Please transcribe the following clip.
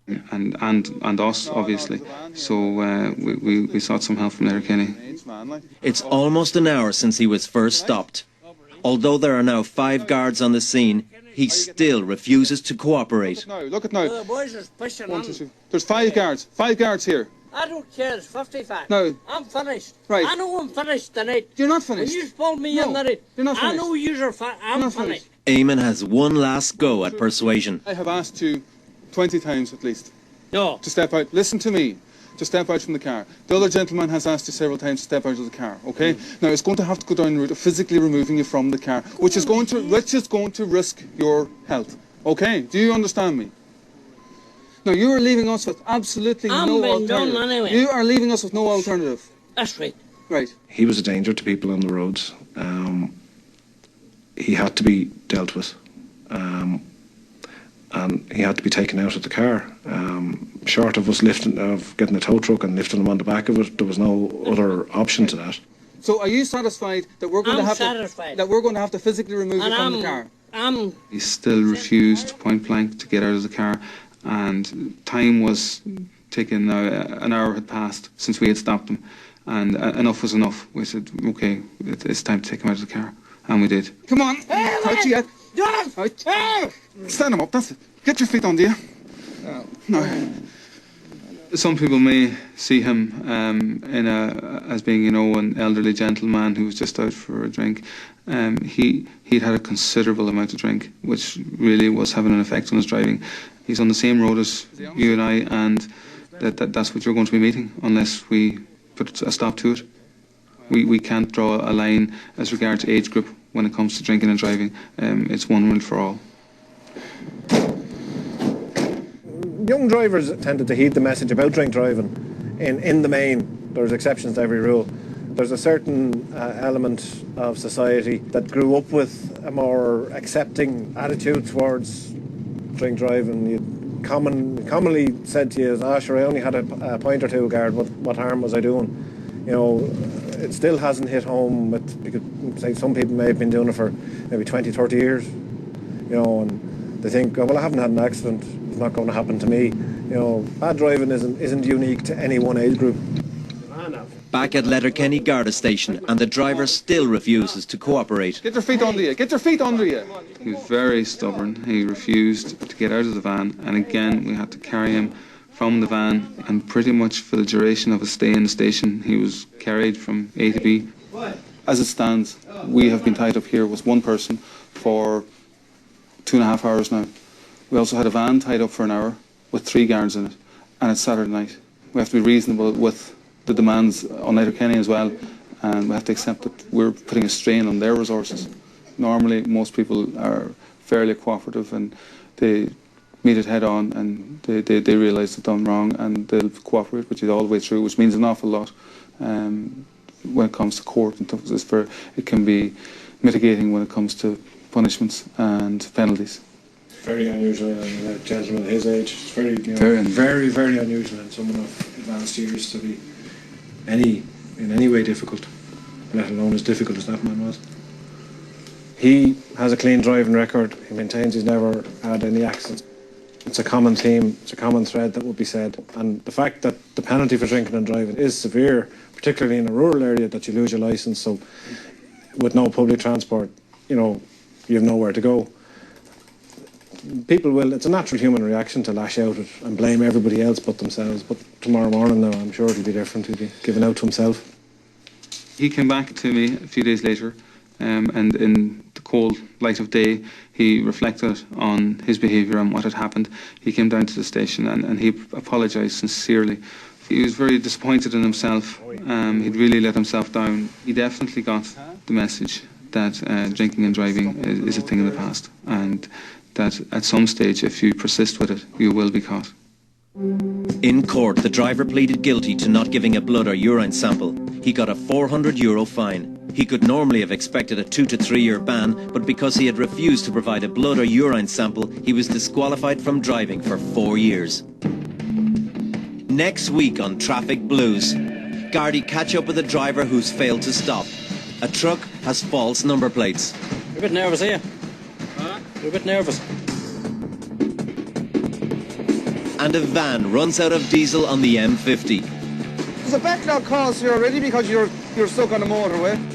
and us, obviously. So we sought some help from Letterkenny. It's almost an hour since he was first stopped. Although there are now 5 guards on the scene, he still refuses to cooperate. Look at now. The boys are pushing on. There's 5 guards. 5 guards here. I don't care, it's 55. No. I'm finished. Right. I know I'm finished tonight. You're not finished. When you pulled me in tonight, you're not finished. I know you're I'm finished. Eamon has one last go at persuasion. I have asked you 20 times at least. No. To step out. Listen to me. To step out from the car. The other gentleman has asked you several times to step out of the car, okay? Now, it's going to have to go down the route of physically removing you from the car, which is going to risk your health, okay? Do you understand me? Now, you are leaving us with absolutely no alternative. Anyway. You are leaving us with no alternative. That's right. Right. He was a danger to people on the roads. He had to be dealt with. And he had to be taken out of the car. Short of us getting a tow truck and lifting him on the back of it, there was no other option to that. So are you satisfied that we're going to have to physically remove you from the car? He still refused point blank to get out of the car, and time was ticking now. An hour had passed since we had stopped him, and enough was enough. We said, okay, it's time to take him out of the car, and we did. Come on, out you get. Out. Stand him up, that's it. Get your feet under you. No. Some people may see him as being, an elderly gentleman who was just out for a drink. He'd had a considerable amount of drink, which really was having an effect on his driving. He's on the same road as you and I, and that's what you're going to be meeting unless we put a stop to it. We can't draw a line as regards age group when it comes to drinking and driving. It's one rule for all. Young drivers tended to heed the message about drink driving. In the main, there's exceptions to every rule. There's a certain element of society that grew up with a more accepting attitude towards drink driving. You commonly said to you, sure, I only had a point or two, guard, what harm was I doing? It still hasn't hit home. You could say some people may have been doing it for maybe 20, 30 years, and they think, I haven't had an accident. It's not going to happen to me. Bad driving isn't unique to any one age group. Back at Letterkenny Garda Station, and the driver still refuses to cooperate. Get your feet under you. Get your feet under you. He was very stubborn. He refused to get out of the van, and again we had to carry him from the van, and pretty much for the duration of his stay in the station, he was carried from A to B. As it stands, we have been tied up here with one person for 2.5 hours now. We also had a van tied up for an hour with 3 guards in it, and it's Saturday night. We have to be reasonable with the demands on Letterkenny as well, and we have to accept that we're putting a strain on their resources. Normally, most people are fairly cooperative and they meet it head on, and they realise they've done wrong, and they'll cooperate with you all the way through, which means an awful lot when it comes to court and stuff. It can be mitigating when it comes to punishments and penalties. Very unusual in a gentleman his age. It's very, very unusual in someone of advanced years to be in any way difficult, let alone as difficult as that man was. He has a clean driving record. He maintains he's never had any accidents. It's a common theme, it's a common thread that would be said. And the fact that the penalty for drinking and driving is severe, particularly in a rural area, that you lose your licence, so with no public transport, you have nowhere to go. It's a natural human reaction to lash out and blame everybody else but themselves. But tomorrow morning now, I'm sure it'll be different. He'll be given out to himself. He came back to me a few days later, and in the cold light of day, he reflected on his behaviour and what had happened. He came down to the station and he apologised sincerely. He was very disappointed in himself. He'd really let himself down. He definitely got the message that drinking and driving is a thing of the past, and that at some stage, if you persist with it, you will be caught. In court, the driver pleaded guilty to not giving a blood or urine sample. He got a €400 fine. He could normally have expected a 2 to 3 year ban, but because he had refused to provide a blood or urine sample, he was disqualified from driving for 4 years. Next week on Traffic Blues, Gardaí catch up with a driver who's failed to stop. A truck has false number plates. You're a bit nervous, are you? Huh? You're a bit nervous. and a van runs out of diesel on the M50. There's a backlog caused here already because you're stuck on the motorway.